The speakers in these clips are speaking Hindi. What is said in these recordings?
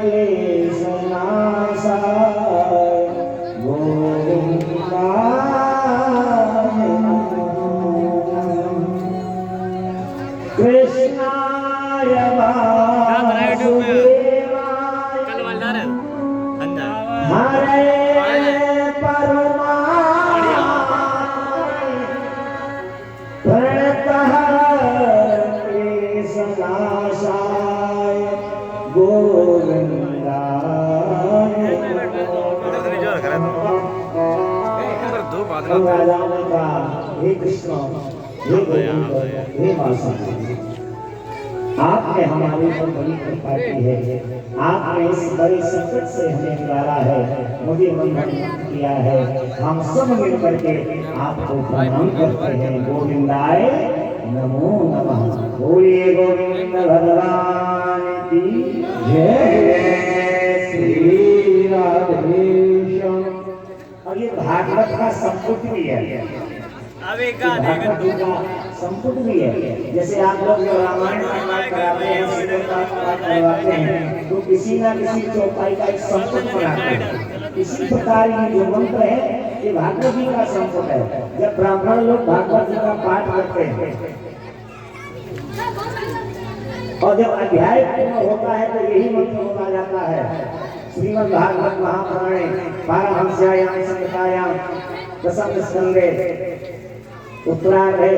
क्लेश नाशाय गोविंदाय कृष्णाय वासुदेवाय हरे परमात्मने प्रणतः क्लेशनाशाय गोविंदाय हे कृष्ण हे गोविंद हे वासुदेव, आपने हमारे ऊपर बड़ी कृपा की है। आपने इस बड़े संकट से हमें निकाला है, मुझे बंधन किया है। हम सब मिलकर के आपको प्रणाम करते हैं। गोविंदाय नमो नमः। बोलिए गोविंद भगवान की जय। श्री राधेश्याम। और ये भागवत का संपुट भी है, संपुट भी है। जैसे आप लोग जो रामायण का पाठ कराते हैं, सीता का पाठ करवाते हैं, तो किसी ना किसी चौपाई का एक संपुट बनाते हैं। इसी प्रकार ये जो मंत्र है, ये भागवत जी का संपुट है। जब ब्राह्मण लोग भागवत जी का पाठ करते हैं और जब अध्याय पूर्ण होता है तो यही मंत्र बोला जाता है। श्रीमद् भागवत महापुराणे पारमहंस्यायां संहितायां दशम स्कंदे उत्तरार्ध है।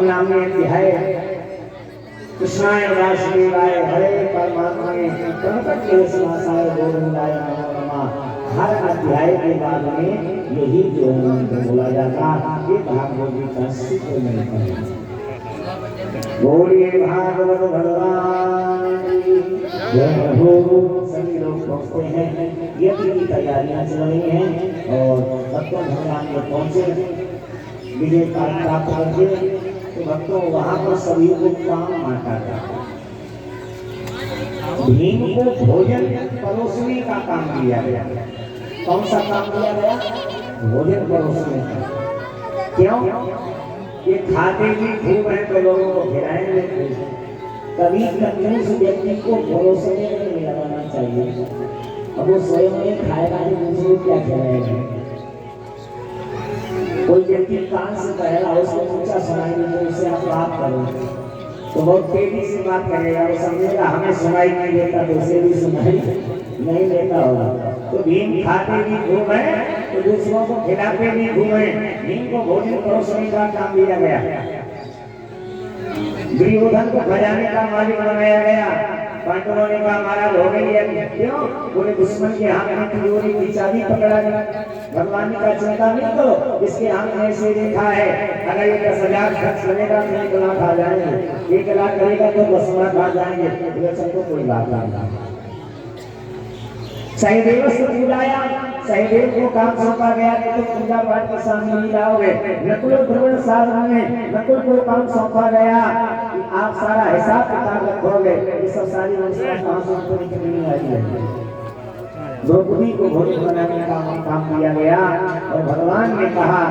नामी अध्याय कृष्णाय वासुदेवाय हरे परमात्मने प्रणतः क्लेशनाशाय गोविंदाय नमो नमः। हर अध्याय के बाद में यही जो मंत्र बोला जाता है, ये भागवत जी का सिद्ध मंत्र है। बोलिए भागवत भगवान की जय हो। सभी लोग पहुंचते हैं, यज्ञ की तैयारियां चल रही हैं और भक्तों भगवान में पहुंचे विजय प्राप्त करके तो भक्तों वहां पर सभी को काम बांटा था। भीम को भोजन परोसने का काम दिया गया। कौन सा काम दिया गया? भोजन परोसने का। क्यों? ये खाते भी खूब है तो लोगों को खिलाएंगे। कभी कंजूस व्यक्ति को परोसने में नहीं लगाना चाहिए। अब वो स्वयं में खाएगा तो दूसरे क्या खिलाएगा। कोई व्यक्ति कान से कहेगा, उसको ऊंचा सुनाई नहीं तो उसे आप बात करो तो बहुत तेजी से बात करेगा। वो समझेगा हमें सुनाई नहीं देता तो उसे भी सुनाई नहीं देता होगा। तो भीम खाते भी खूब है तो दूसरों को खिलाते भी खूब है। भीम को भोजन परोसने का काम दिया गया। दुर्योधन को खजाने का मालिक बनाया गया। पांडवों ने कहा महाराज हो गई है। क्यों? बोले दुश्मन के हाथ में तिजोरी की चाबी पकड़ा गया। भगवान का चिंता नहीं करो, इसके हाथ में से देखा है अगर ये 10,000 खर्च करेगा तो 1 लाख आ जाएंगे, 1 लाख करेगा तो 10 लाख आ जाएंगे। तो कोई बात नहीं। सहदेव से बुलाया, सहदेव को काम सौंपा गया कि तुम पूजा पाठ के सामने नहीं लाओगे। नकुल ध्रुव साधन में नकुल को काम सौंपा गया कि आप सारा हिसाब किताब रखोगे। ये सब सारी व्यवस्था कहाँ से उनको नहीं आई है। द्रौपदी को भोजन बनाने का काम दिया गया और भगवान ने कहा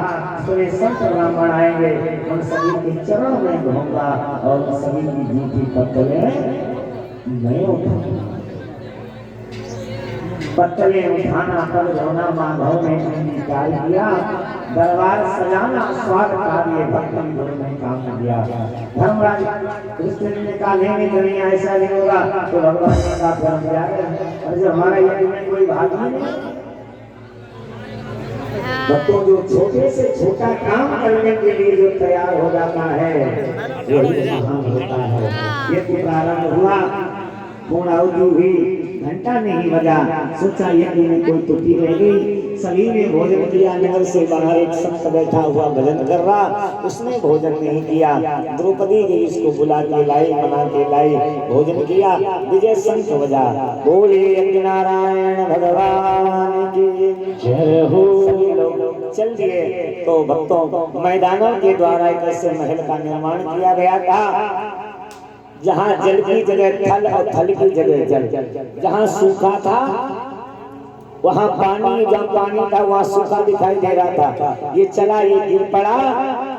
तुम्हें संत ब्राह्मण आएंगे, उन सभी के चरण में घूमूंगा और सभी की झूठी पत्तलें नहीं उठाऊंगा। पत्तलें उठाना पर रोना माधव ने स्वीकार किया। दरबार सजाना स्वागत कार्य भक्तम गुरु ने काम दिया। धर्मराज कृष्ण ने कहा नहीं ऐसा नहीं होगा तो भगवान ने कहा धर्म जाए और जो हमारा यज्ञ में कोई भाग नहीं। भक्तों जो छोटे से छोटा काम करने के लिए जो तैयार हो जाता है वही महान होता है। ये प्रारंभ हुआ, पूर्ण आहुति हुई, घंटा नहीं बजा, सोचा यज्ञ में कोई त्रुटि रह गई। सभी ने भोजन किया। नगर से बाहर एक संत बैठा हुआ भजन कर रहा, उसने भोजन नहीं किया। द्रौपदी जी इसको बुला के लाई, मना के लाई, भोजन किया। विजय शंख बजा, बोले यज्ञ नारायण भगवान की जय हो। सभी लोग चल दिए। तो भक्तों मैदानों के द्वारा एक ऐसे महल का निर्माण किया गया था जहाँ जल की जगह थल और थल की जगह जल, जहाँ सूखा था वहां पानी, जहाँ पानी था वहां सूखा दिखाई दे रहा था। ये चला, ये गिर पड़ा,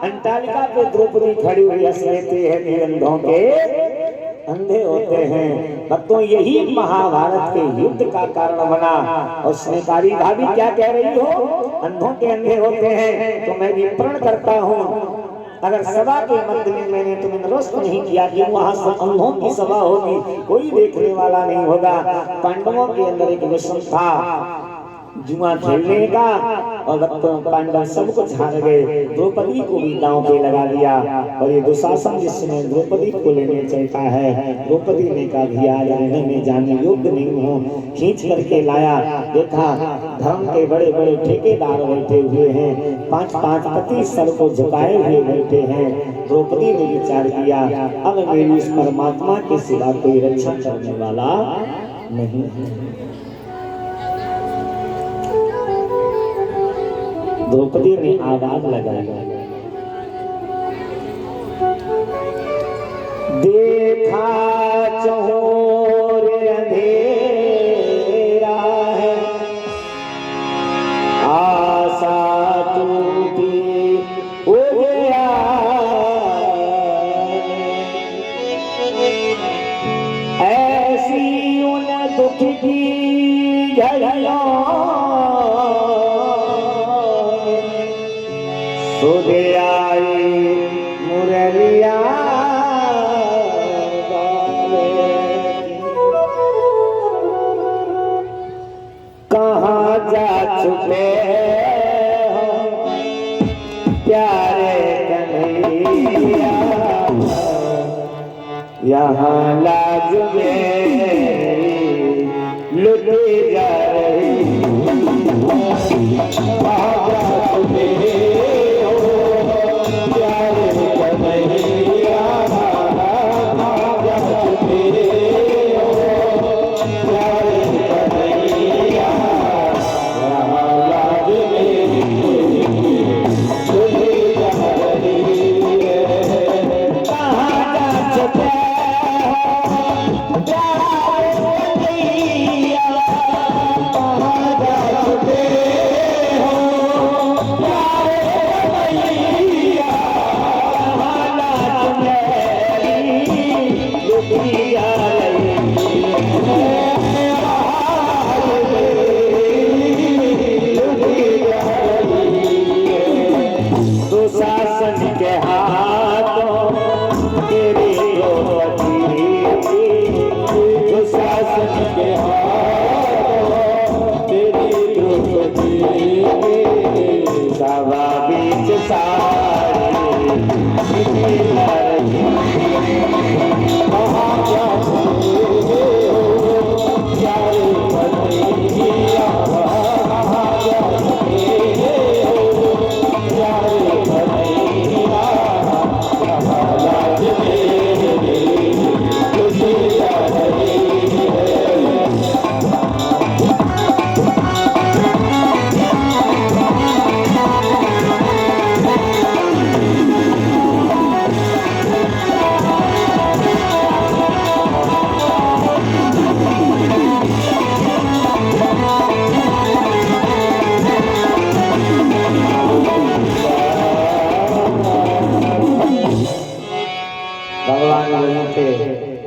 अंटालिका पे द्रौपदी खड़ी हुई हंस लेते हैं, अंधों के अंधे होते हैं। भक्तों, यही महाभारत के युद्ध का कारण बना। और स्नेहकारी भाभी क्या कह रही हो, अंधों के अंधे होते हैं, तो मैं भी प्रण करता हूँ अगर सभा के मध्य में मैंने तुम्हें निरस्त नहीं किया कि वहां सब अंधों की सभा होगी, कोई देखने वाला नहीं होगा। पांडवों के अंदर एक विषम था जुआ खेलने का, और भक्तों पांडव सब कुछ हार गए। द्रौपदी को भी दांव पे लगा दिया। और ये दुशासन जिस समय द्रौपदी को लेने चलता है, द्रौपदी ने कहा भी आज रहने में जाने योग्य नहीं हूँ। खींच करके लाया, देखा धर्म के बड़े बड़े ठेकेदार बैठे हुए हैं, 5-5 पति सर को झुकाए हुए बैठे हैं। द्रौपदी ने विचार किया, अब मेरी इस परमात्मा के सिवा कोई रक्षा करने वाला नहीं है। द्रौपदी ने आवाज लगाई, देखा चहोर अंधेरा है, आशा टूटी उजड़ा, ऐसी उन दुख की झड़ियों सुध आई मुरलिया कहाँ जा छुपे हो प्यारे कन्हैया, यहाँ लाज मेरी लुटी जा रही। कहाँ जा छुपे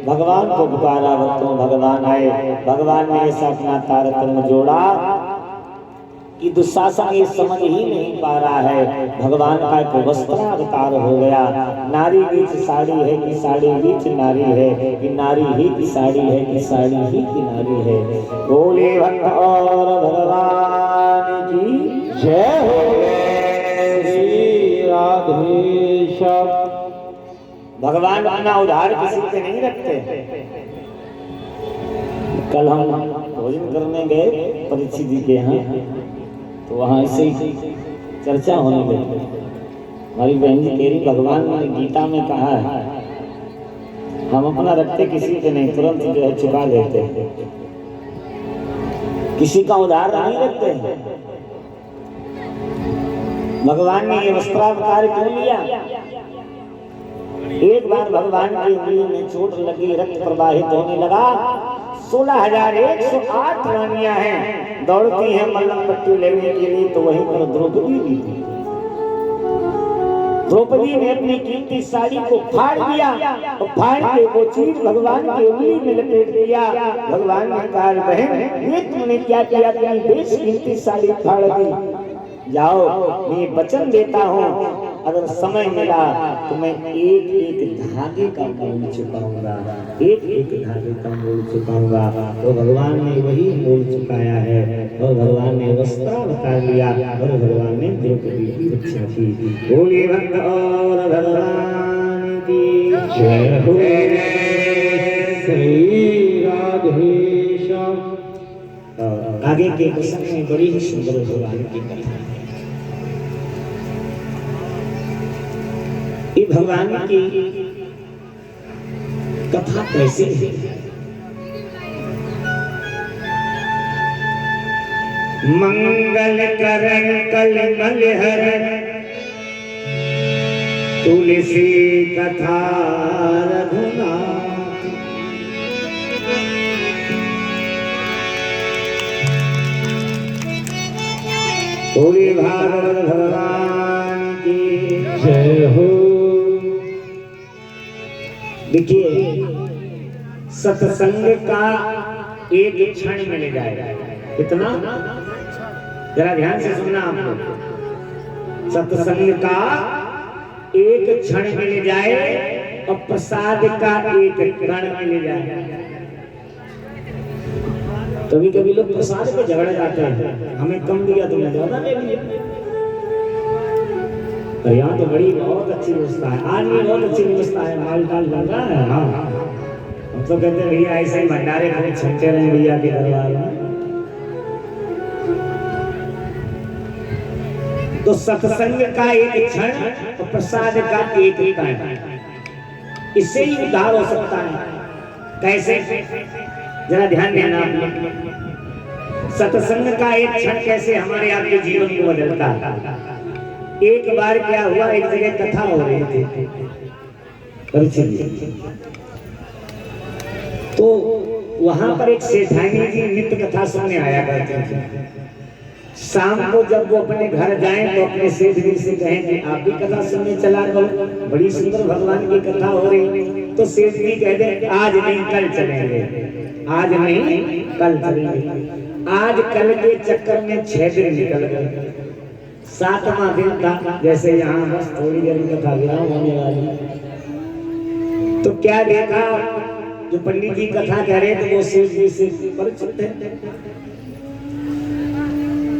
भगवान को पुकारा। भक्तों, भगवान आए। भगवान ने ऐसा अपना तारतम्य जोड़ा कि दुशासन ये समझ ही नहीं पा रहा है। भगवान का एक वस्त्रावतार हो गया। नारी बीच साड़ी है कि साड़ी बीच नारी है, कि नारी ही की साड़ी है कि साड़ी ही की नारी है। बोले भक्त और भगवान की जय हो। श्री राधेश्याम। भगवान अपना उधार किसी पे नहीं रखते। कल हम भोजन करने गए परीक्षित जी के यहाँ, तो वहाँ ऐसे ही चर्चा होने लगी। हमारी बहन जी कह रही, भगवान ने गीता में कहा है हम अपना रखते किसी पे नहीं, तुरंत जो है चुका देते, किसी का उधार नहीं रखते। भगवान ने ये वस्त्रावतार क्यों लिया? एक बार भगवान की उंगली में चोट लगी, रक्त प्रवाहित होने लगा, 16,108 रानियां हैं, दौड़ती हैं मल्लम पट्टी लेने के लिए, तो वहीं पर द्रौपदी भी थी। द्रौपदी ने अपनी कीमती साड़ी को फाड़ दिया और फाड़ के वो चीज भगवान की उंगली में लपेट दिया। भगवान ने कहा, बहन ये तुमने क्या किया, अपनी बेश कीमती साड़ी फाड़ दी। जाओ, मैं वचन देता हूँ, अगर समय मिला तो मैं एक एक धागे का मोल चुकाऊंगा, एक एक धागे का मोल चुकाऊंगा। तो भगवान ने वही मोल चुकाया है और भगवान ने वस्त्रावतार लिया और भगवान ने द्रौपदी की रक्षा की। बोलिए भक्त और भगवान की जय हो। श्री राधेश्याम। आगे के प्रसंग में बड़ी ही सुंदर भगवान की कथा है। ये भगवान की कथा कैसे है? मंगल करण कलमल हरण तुलसी कथा रघुनाथ। बोले भागवत भगवान की जय हो। देखिए, सत्संग का एक क्षण मिल जाएगा, कितना, जरा ध्यान से सुनना आप लोग। सत्संग का एक क्षण मिल जाए और प्रसाद का एक कण मिल जाए। कभी कभी लोग प्रसाद पे झगड़ जाते हैं, हमें कम दिया तुमने ज्यादा ले लिया। तो यहाँ तो बड़ी बहुत अच्छी व्यवस्था है, आज भी बहुत अच्छी व्यवस्था है, माल टाल लग रहा है। हाँ, हम तो कहते हैं भैया ऐसे ही भंडारे खाली छंटे रहे भैया के दरबार में। तो सत्संग का एक क्षण और प्रसाद का एक कण, इससे ही उद्धार हो सकता है। कैसे, जरा ध्यान देना आप लोग। सत्संग का एक क्षण कैसे हमारे आपके जीवन को बदलता है। एक बार क्या हुआ, एक जगह कथा हो रही थी, तो वहां पर एक सेठानी जी नित्य कथा सुनने आया करते थे। शाम को जब वो अपने घर जाएं तो अपने सेठ जी से कहें कि आप भी कथा सुनने चला करो, बड़ी सुंदर भगवान की कथा हो रही। तो सेठ जी कह दे, आज नहीं कल चलेंगे, आज नहीं कल चलेंगे। आज कल के चक्कर में 6 दिन निकल गए, 7वां दिन था। जैसे यहाँ बस थोड़ी देर में कथा विराम होने वाली, तो क्या देखा, जो पंडित जी कथा कह रहे थे वो सेठ जी से परिचित थे।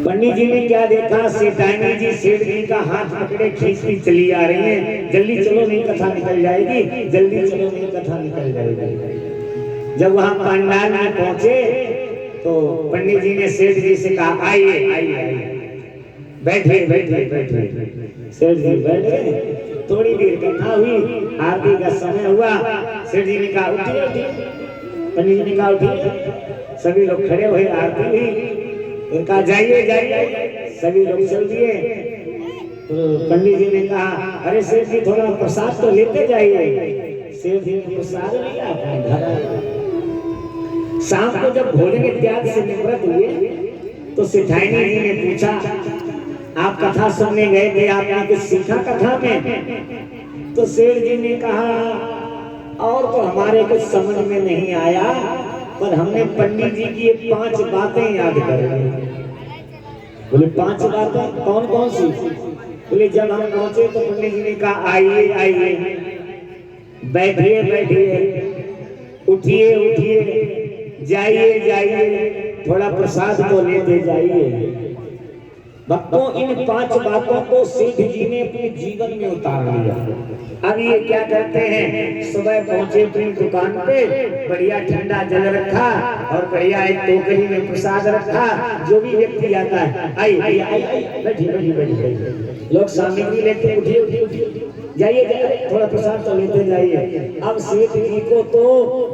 पंडित जी ने क्या देखा, सेठानी जी सेठ जी का हाथ पकड़े खींचती चली आ रही है, जल्दी चलो नहीं कथा निकल जाएगी, जल्दी चलो नहीं कथा निकल जाएगी। जब वहां पंडाल में पहुंचे तो पंडित जी ने सेठ जी से कहा, आइए आइए आइए, बैठे बैठे बैठे। सेठ जी बैठ गए, थोड़ी देर कथा हुई, आरती का समय हुआ। सेठ जी ने कहा उठिए उठिए, पंडित जी ने कहा उठिए। सभी लोग खड़े हुए, आरती हुई, उनका जाइए जाइए, सभी लोग चल दिए। तो पंडित जी ने कहा, अरे सेठ जी थोड़ा प्रसाद तो लेते जाइए। सेठ जी ने प्रसाद लिया, अपने घर। शाम को जब भोजन इत्यादि से निवृत्त हुए तो सेठानी जी ने पूछा, आप कथा सुनने गए थे, आपने कुछ सीखा कथा में? तो सेठ जी ने कहा, और तो हमारे कुछ समझ में नहीं आया, पर हमने पंडित जी की 5 बातें याद कर ली। बोले 5 बातें कौन कौन सी? बोले जब हम पहुंचे तो पंडित जी ने कहा, आइए आइए, बैठिए बैठिए, उठिए उठिए, जाइए जाइए, थोड़ा प्रसाद तो लेते जाइए। भक्तों, इन 5 बातों को सेठ जी ने अपने जीवन में उतार लिया। अब ये क्या करते हैं, सुबह पहुंचे अपनी दुकान पे, बढ़िया ठंडा जल रखा और बढ़िया एक टोकरी में प्रसाद रखा। जो भी व्यक्ति आता है, आइए आइए, बैठिए बैठिए बैठिए, लोग सामग्री लेते, उठिए उठिए उठिए, जाइए जाइए, थोड़ा प्रसाद तो लेते जाइए। अब सेठ जी को तो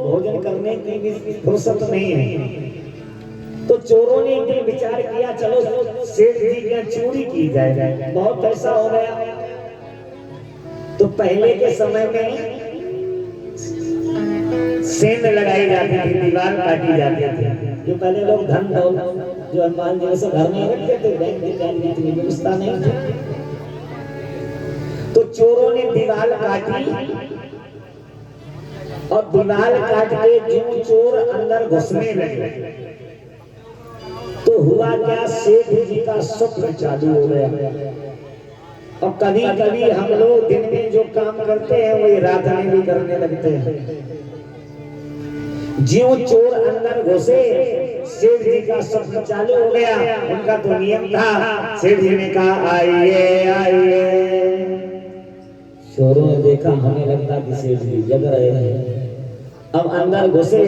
भोजन करने की भी फुर्सत नहीं है, तो चोरों ने एक दिन विचार किया, चलो सेठ जी की चोरी की जाए। बहुत पैसा हो गया। तो पहले के समय में सेंध लगाई जाती थी, दीवार काटी जाती थी। जो पहले लोग धन दौलत जो हनुमान जी से घर में रखते थे, बैंक की इतनी व्यवस्था नहीं थी, तो चोरों ने दीवार काटी और दीवार काट के जो चोर अंदर घुसने लगे तो हुआ क्या, सेठ जी का शुक्र चालू हो गया। और कभी कभी हम लोग दिन में जो काम करते हैं वही रात में भी करने लगते हैं। ज्यों चोर अंदर घुसे, सेठ जी का शुक्र चालू हो गया। उनका तो नियम था, सेठ जी ने कहा आइए आइए। चोरों ने देखा, हमें लगता कि सेठ जी जग रहे हैं। अब अंदर घुसे,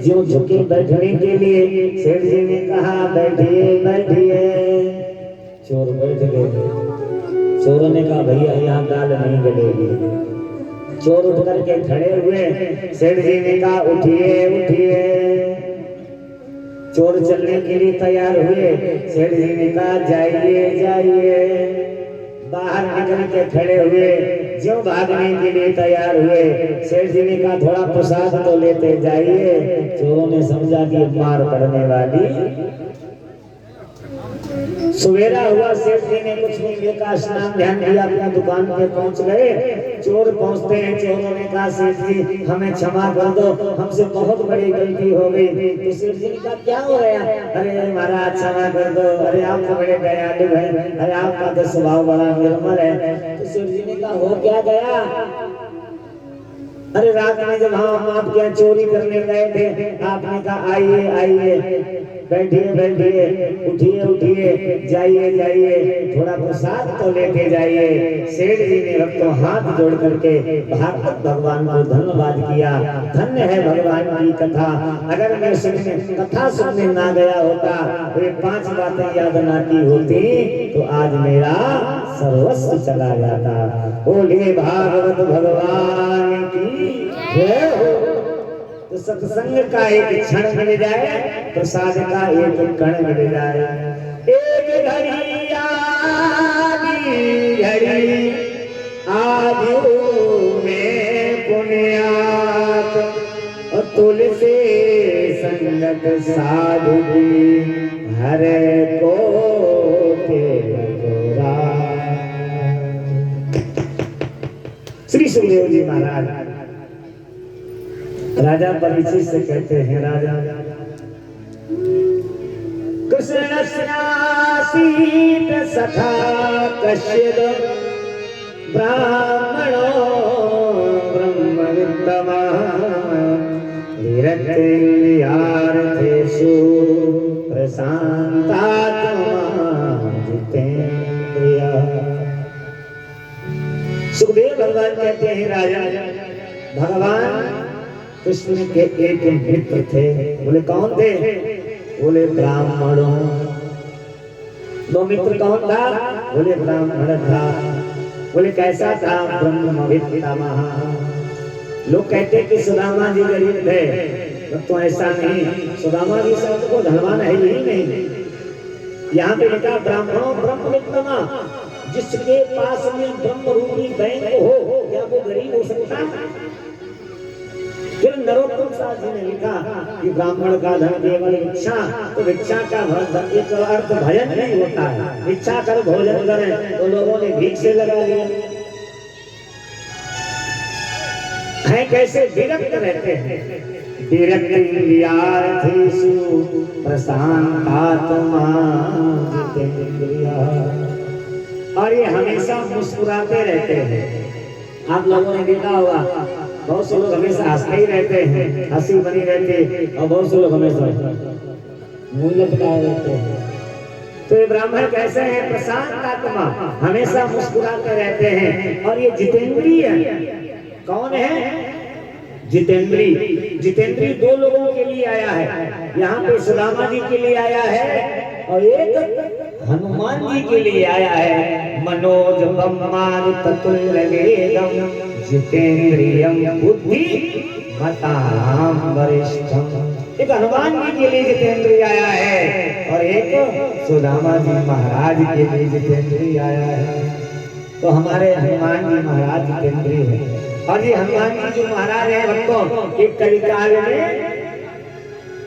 ज्यों झुके बैठने के लिए, सेठ जी ने कहा बैठिए बैठिए। चोर बैठ गए। चोरों ने कहा भैया यहाँ दाल नहीं गलेगी। चोर उठ करके खड़े हुए, सेठ जी ने कहा उठिए उठिए। चोर चलने के लिए तैयार हुए, सेठ जी ने कहा जाइए जाइए। बाहर निकल के खड़े हुए, जो भागने के लिए तैयार हुए, सेठ जी ने कहा थोड़ा प्रसाद तो लेते जाइए। चोरों ने समझा कि मार पड़ने वाली। सवेरा हुआ, सेठ जी ने कुछ नहीं देखा, स्नान ध्यान दिया, अपनी दुकान पे पहुंच गए। चोर पहुंचते हैं, चोरों ने कहा सेठ जी हमें क्षमा कर दो, हमसे बहुत बड़ी गलती हो गई। तो सेठ जी ने कहा क्या हो गया? अरे महाराज क्षमा कर दो, अरे आप तो बड़े दयालु हैं, अरे आपका तो स्वभाव बड़ा निर्मल है। तो सेठ जी ने कहा हो क्या गया? अरे रात में जब हम आपके यहाँ चोरी करने गए थे, आपने कहा आइए आइए, बैठिए बैठिए, उठिए उठिए, जाइए जाइए, थोड़ा प्रसाद तो लेके जाइए। सेठ जी ने अब तो हाथ जोड़ करके भागवत भगवान को धन्यवाद किया। धन्य है भगवान की कथा। अगर मैं कथा सुनने ना गया होता, तो ये 5 बातें याद ना की होती, तो आज मेरा सर्वस्व चला जाता। बोलिए भागवत भगवान की जय हो। तो सत्संग का एक क्षण मिल जाए, प्रसाद का एक कण मिल जाए। एक घड़ी आदि घड़ी आदि में पुण्यात, और तुलसी संगत साधु की हरे को श्री सुखदेव जी महाराज राजा परीक्षित से कहते हैं, राजा कृष्ण सीत सखा कश्यप ब्राह्मणो ब्रह्मवित्तमा विरक्तेषु प्रशांतात्मा जितेन्द्रिया। सुखदेव भगवान कहते हैं, राजा भगवान कृष्ण के एक मित्र थे। बोले कौन थे? बोले ब्राह्मणों। दो मित्र कौन था? बोले ब्राह्मण था। बोले कैसा था? ब्रह्मवित्तम। लोग कहते कि सुदामा जी गरीब थे, तो ऐसा नहीं, सुदामा जी सब को धनवान है ही नहीं। यहाँ पे लिखा ब्राह्मणों ब्रह्मवित्तम, जिसके पास में ब्रह्म रूपी बैंक हो, क्या वो गरीब हो सकता है? फिर नरोत्तम साहब जी ने लिखा कि ब्राह्मण का धन केवल भिक्षा, तो भिक्षा का एक अर्थ भजन नहीं होता है। भिक्षा कर भोजन करें, तो लोगों ने भीख से लगा लिया है। कैसे विरक्त रहते हैं, विरक्त इंद्रियार्थेषु प्रशांतात्मा जितेन्द्रिया। और ये हमेशा मुस्कुराते रहते हैं। आप लोगों ने देखा होगा, बहुत से लोग हमेशा हंसते ही रहते हैं, हंसी बनी रहती, और बहुत से लोग हमेशा मुंह लटकाए रहते हैं। तो ये ब्राह्मण कैसे हैं? प्रशांत आत्मा, हमेशा मुस्कुराते रहते हैं। और ये जितेंद्रिय कौन है? जितेंद्री। जितेंद्री 2 लोगों के लिए आया है। यहाँ पे सुदामा जी के लिए आया है, और एक हनुमान जी के लिए आया है। मनोज बम्मारुततुल्य वेगम जितेंद्रियम बुद्धि मताम वरिष्ठम। एक हनुमान जी के लिए जितेंद्रिय आया है, और एक सुदामा जी महाराज के लिए जितेंद्रिय आया है। तो हमारे हनुमान जी महाराज जितेंद्रिय है। और ये हनुमान जी जो महाराज है, भक्तों, एक कलिकाल में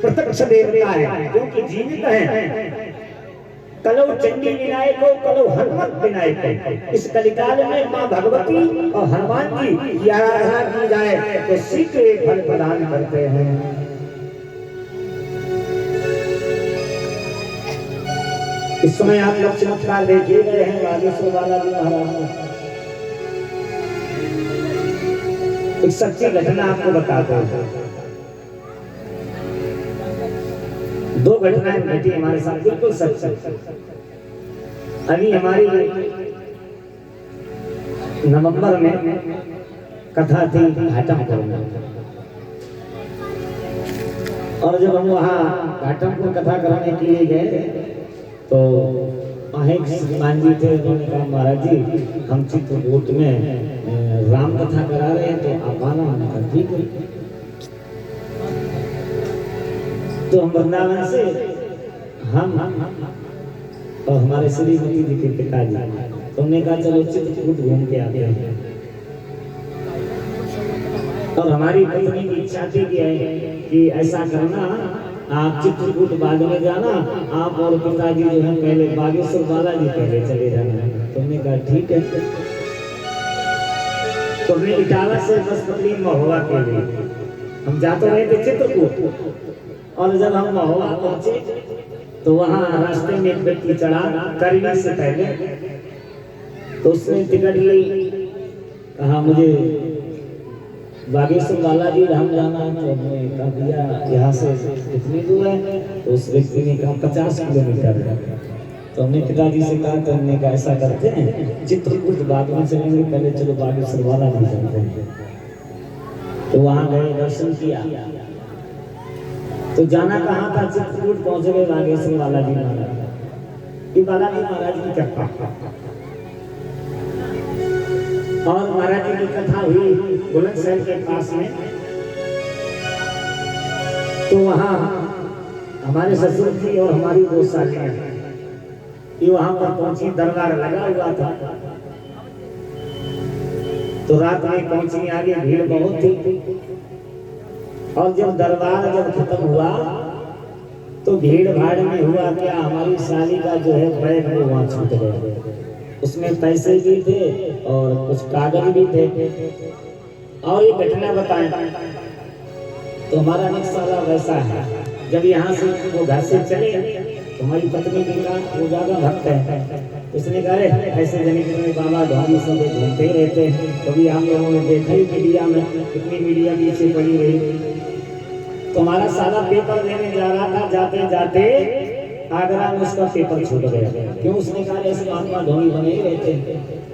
प्रत्यक्ष देवता है, क्योंकि जीवित है। कलौ चंडी विनायको कलौ हनुमत विनायको। इस कलिकाल में माँ भगवती और हनुमान जी की आराधना की जाए तो शीघ्र फल प्रदान करते हैं। इस समय आप लोग चमत्कार देखिए गए हैं बागेश्वर बालाजी महाराज। एक सच्ची घटना आपको बताता हूं। दो घटनाएं घटी हमारे साथ, बिल्कुल सच। अभी हमारी नवंबर में कथा थी घाटमपुर में, और जब हम वहाँ घाटमपुर कथा कराने के लिए गए तो मान जी थे, उन्होंने कहा महाराज जी हम चित्रकूट में राम कथा करा रहे हैं तो आप आना। हमने कहा ठीक है। तो हम वृंदावन से हम और हमारे श्रीमती जी के पिताजी, तो हमने कहा चलो चित्रकूट घूम के आते हैं। और हमारी पत्नी की इच्छा थी कि ऐसा करना, आप चित्रकूट बाद में जाना, आप और पिताजी जो है पहले बागेश्वर बालाजी पहले चले जाना। तो हमने कहा ठीक है। तो हमने इटावा से बस पकड़ी महुआ के लिए। हम जाते रहे थे चित्रकूट, और जब हम महुआ पहुंचे तो वहां रास्ते में एक व्यक्ति चढ़ा करने से पहले, तो उसने टिकट ली, कहा मुझे बागेश्वर बालाजी धाम जाना है। तो हमने कहा भैया यहाँ से कितनी दूर है? तो उस व्यक्ति ने कहा 50 किलोमीटर है। तो हमने पिताजी से कहा, तो हमने कहा ऐसा करते हैं चित्रकूट बाद में चलेंगे, पहले चलो बागेश्वर बालाजी चलते हैं। तो वहां गए, दर्शन किया। तो जाना कहाँ था? चित्रकूट पहुंच गए बागेश्वर बालाजी महाराज। ये बालाजी महाराज की कृपा। और महाराज जी की कथा हुई बुलंदशहर के पास में। तो वहाँ हमारे ससुर जी और हमारी दो सालियां, ये वहां पर पहुंची, दरबार लगा हुआ था। तो रात में पहुंची, आगे भीड़ बहुत थी। और जब दरबार जब खत्म हुआ तो भीड़ भाड़ में हुआ क्या, हमारी साली का जो है बैग वो वहां छूट गया। उसमें पैसे भी थे और कुछ कागज भी थे। और ये घटना बताएं तो हमारा नक्शा वैसा है, जब यहाँ से वो घर से चले तो हमारी पत्नी ने कहा वो ज्यादा भक्त है। उसने कहा ऐसे जनित में बाबा ढोंगी सब घूमते रहते हैं। कभी हम लोगों ने देखा ही मीडिया में, कितनी मीडिया पीछे पड़ी रही। तो हमारा सारा पेपर देने जा रहा था, जाते जाते आगरा में उसका पेपर छूट गया। क्यों? उसने कहा ऐसे महात्मा ढोंगी बने ही रहते हैं।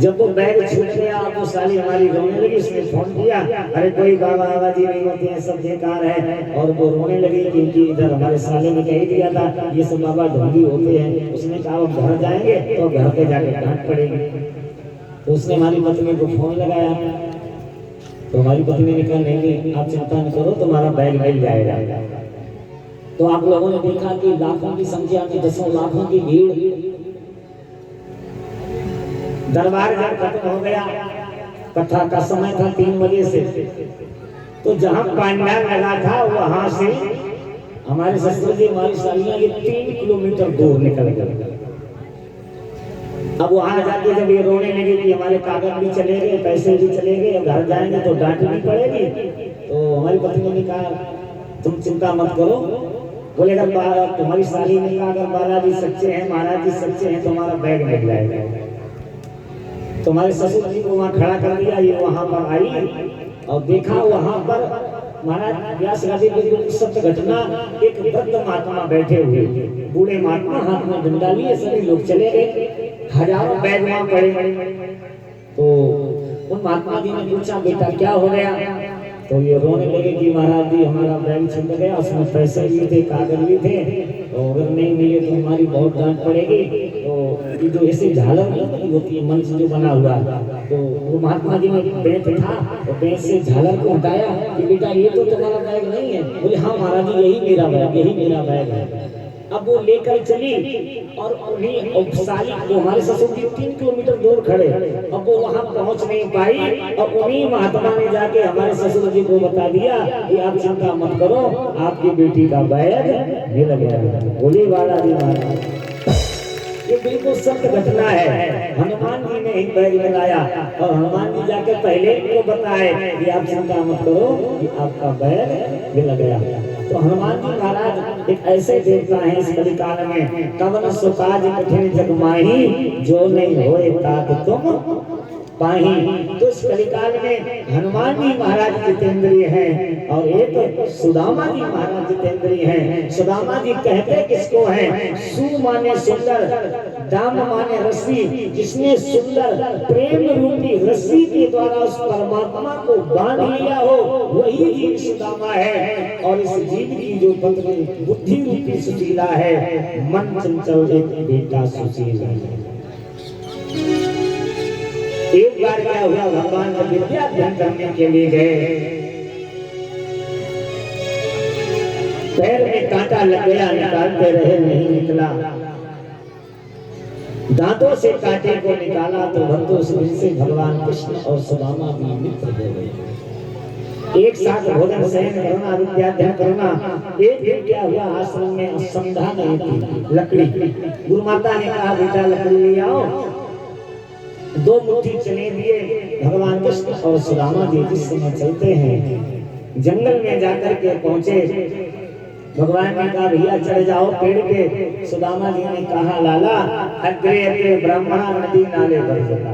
जब वो बैग छूट गया, वो साली हमारी रोने लगी। उसने फोन किया, अरे कोई बाबा बाबा जी नहीं होते हैं, सब बेकार है। और वो रोने लगी क्योंकि इधर हमारे साले ने कह दिया था ये सब बाबा ढोंगी होते हैं। उसने कहा हम घर जाएंगे तो घर पे जाके डांट पड़ेगी। तो उसने हमारी पत्नी को फोन लगाया। तो हमारी पत्नी ने कहा नहीं आप चिंता न करो, तुम्हारा बैग मिल जाएगा। तो आप लोगों ने देखा कि लाखों की संख्या में, 10 लाखों की भीड़। दरबार जब खत्म हो गया, कथा का समय था 3 बजे से, तो जहां पंडाल लगा था वहां से हमारे ससुर जी हमारी सालियां ये 3 किलोमीटर दूर निकल गए। अब वहां जाके जब ये रोने लगे कि हमारे कागज भी चले गए, पैसे भी चले गए, घर जाएंगे तो डांट भी पड़ेगी। तो हमारी पत्नी ने कहा तुम चिंता मत करो। बोले अगर तुम्हारी साली ने कहा अगर बालाजी सच्चे हैं, महाराज जी सच्चे हैं तो हमारा बैग मिल जाएगा। तो हमारे ससुर जी को वहाँ खड़ा कर दिया। ये वहाँ पर आई और देखा वहाँ पर महाराज व्यास गादी की सत्य घटना, एक वृद्ध महात्मा बैठे हुए, बूढ़े महात्मा हाथ में डंडा लिए, सभी लोग चले गए। हजारों बैग वहाँ पड़े। तो उन महात्मा जी ने पूछा बेटा क्या हो गया? तो ये रोने लगे कि महाराज जी हमारा बैग छूट गया, उसमें पैसे भी थे, कागज भी थे, और अगर नहीं मिले तो हमारी बहुत डांट पड़ेगी। तो ये जो ऐसे झालर होती है मंच जो बना हुआ, तो वो महात्मा जी में बेंच था, तो बेंच से झालर को हटाया कि बेटा ये तो तुम्हारा बैग नहीं है। बोले हाँ महाराज जी यही मेरा बैग है। अब वो लेकर चली और उन्हीं साली वो हमारे ससुर जी 3 किलोमीटर दूर खड़े, अब वो वहां पहुंच नहीं पाई और उन्हीं महात्मा ने जाके हमारे ससुर जी को बता दिया कि आप चिंता मत करो, आपकी बेटी का बैग मिल गया। बोली बालाजी महाराज, ये बिल्कुल सत्य घटना है। हनुमान जी ने ही बैग मिलाया और हनुमान जी जाके पहले इनको बताए कि आप चिंता मत करो कि आपका बैग मिल गया। तो हनुमान जी महाराज एक ऐसे देवता हैं इस कलिकाल में, कवन सुकाज कठिन जग माही, जो नहीं होए तात तुम पाही। तो इस कलिकाल में हनुमान जी महाराज जितेंद्रिय हैं और एक सुदामा जी महाराज जितेंद्रिय हैं। सुदामा जी कहते किसको हैं? सु माने सुंदर, दाम माने रस्सी, जिसने सुंदर प्रेम रूपी रस्सी के द्वारा उस परमात्मा को बांध लिया हो वही जीव सुदामा है। और इस जीव की जो पत्नी बुद्धि रूपी सुशीला है, मन चंचल एक बेटा सुशील है। एक बार क्या हुआ, भगवान जब विद्या अध्ययन करने के लिए गए, पैर में कांटा लग गया, निकालते रहे नहीं निकला, दांतों से कांटे को निकाला तो भक्तों से भगवान कृष्ण और सुदामा भी मित्र हो गए। एक साथ भोजन शयन करना, विद्याध्ययन करना। एक दिन क्या हुआ, आश्रम में संधा नहीं थी, लकड़ी। गुरु माता ने कहा बेटा लकड़ी ले आओ। 2 मुट्ठी चने दिए। भगवान कृष्ण और सुदामा जी जिस समय चलते हैं, जंगल में जाकर के पहुंचे, भगवान ने कहा भैया चढ़ जाओ पेड़ पे। सुदामा जी ने कहा लाला अग्रे अग्रे ब्राह्मण नदी नाले पर चला।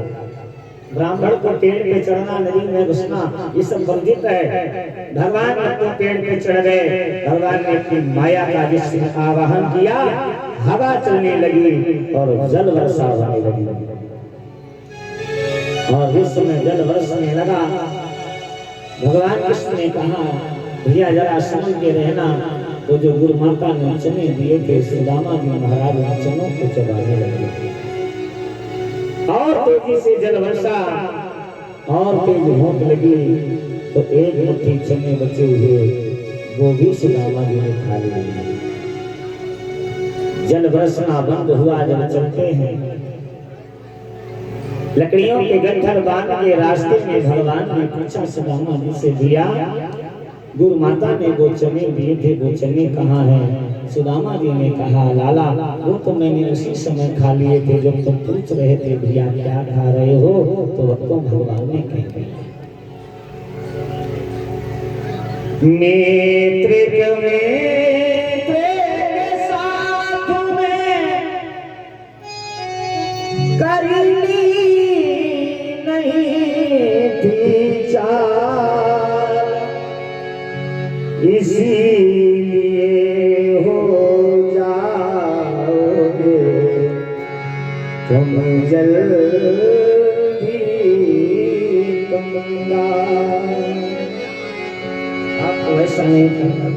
ब्राह्मण को पेड़ पे चढ़ना, नदी में घुसना, ये सब वर्जित है। भगवान तो पेड़ पे चढ़ गए। भगवान ने अपनी माया का जिससे आवाहन किया, हवा चलने लगी और जल वर्षा होने लगी और विश्व में जल बरसने लगा। भगवान कृष्ण ने कहा भैया जरा समझ के रहना, वो जो गुरु माता ने चने दिए थे, सुदामा जी महाराज ने चनों को चबाने लगे और तेजी से जल वर्षा और तेज भूख लगी तो एक मुट्ठी चने बचे हुए वो भी सुदामा जी ने खा लिए। जल बरसना बंद हुआ। जब चलते हैं लकड़ियों के गट्ठर बांध के रास्ते में भगवान ने पूछा सुदामा जी से दिया, गुरु माता ने वो चने दिए थे, वो चने कहाँ हैं? सुदामा जी ने कहा लाला वो तो मैंने उसी समय खा लिए थे जब तुम पूछ रहे थे भैया क्या खा रहे हो, तो वह तो भगवान ने कह दिया। नेत्र में साथ में करनी नहीं थी चाल, इसीलिए हो जाओगे तुम जल्दी कंगाल। आपको ऐसा नहीं करना।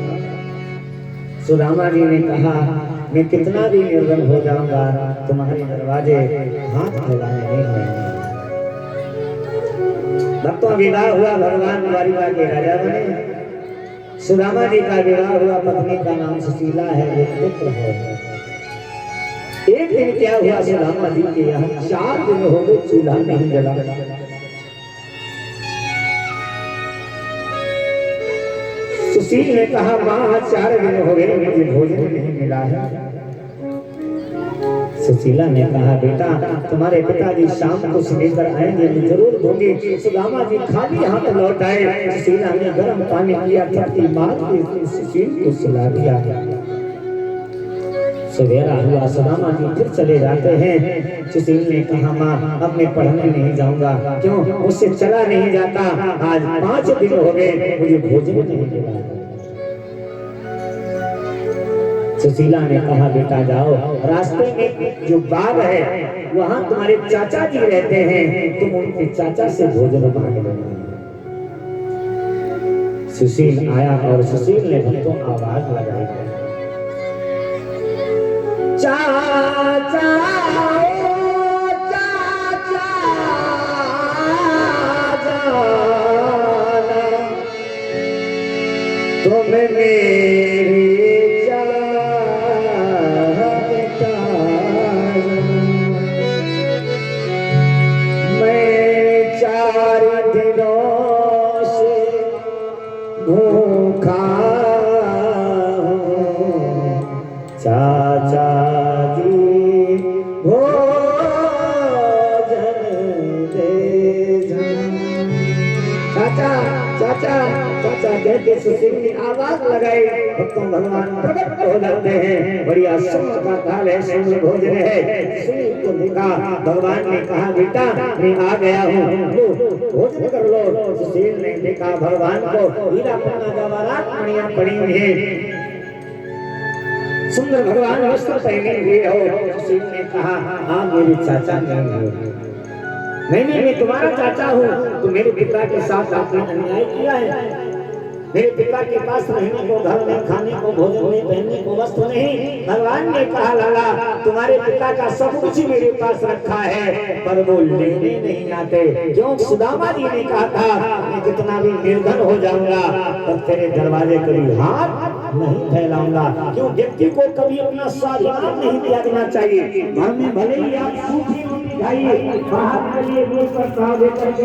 सुदामा जी ने कहा मैं कितना भी निर्धन हो जाऊंगा तुम्हारे दरवाजे हाथ फैलाने नहीं आएंगे। भक्तों विवाह हुआ, भगवान द्वारिका के राजा बने। सुदामा जी का विवाह हुआ, पत्नी का नाम सुशीला है, एक पुत्र है। एक दिन क्या हुआ, सुदामा जी के यहाँ 4 दिन हो गए चूल्हा नहीं जला। सुशील ने कहा माँ 4 दिन हो गए मुझे भोजन नहीं मिला है। सुशीला ने कहा बेटा तुम्हारे पिताजी शाम को लेकर आएंगे, मैं जरूर दूंगी। सुदामा जी खाली हाथ लौट आए। सुशीला ने गर्म पानी किया, थपकी मार के सुशील को सुला दिया। सवेरा हुआ, सुदामा जी फिर चले जाते हैं। सुशील ने कहा माँ अब मैं पढ़ने नहीं जाऊंगा। क्यों? उससे चला नहीं जाता। आज 5 दिन हो गए मुझे भोजन नहीं मिला। सुशीला ने कहा बेटा जाओ, रास्ते में जो बाग है वहां तुम्हारे चाचा जी रहते हैं, तुम उनके चाचा से भोजन मांग लेना। सुशील आया और सुशील ने भक्तों आवाज लगाई, चाचा तुम मेरे भूखा हूँ चाचा जी भोजन दे चाचा चाचा चाचा कहते सुशील ने आवाज लगाई भक्तों भगवान प्रकट हो जाते हैं। बढ़िया सुंदर का काल है, सुंदर भोजन है। सुशील को देखा, भगवान ने कहा बेटा मैं आ गया हूँ, लो भोजन कर लो। सुशील ने देखा भगवान को हीरा पन्ना जवाहरात मणियां पड़ी हुई है, सुंदर भगवान वस्त्र पहने हुए हो। सुशील ने कहा हाँ मेरे चाचा नहीं हो, नहीं मैं तुम्हारा चाचा हूँ। तो मेरे पिता के साथ आपने अन्याय किया है। मेरे पिता के पास रहने को घर में, खाने को, भोजन में, पहनने को वस्त्र नहीं। भगवान ने कहा लाला तुम्हारे पिता का सब कुछ मेरे पास रखा है, पर वो लेने नहीं आते। क्यों? सुदामा जी ने कहा था मैं कितना भी निर्धन हो जाऊंगा पर तेरे दरवाजे कभी हाथ नहीं फैलाऊंगा। क्यों? व्यक्ति को कभी अपना स्वाभिमान नहीं त्यागना चाहिए। घर में भले ही आप सूखी रोटी खाइए, बाहर के लिए मुंह पर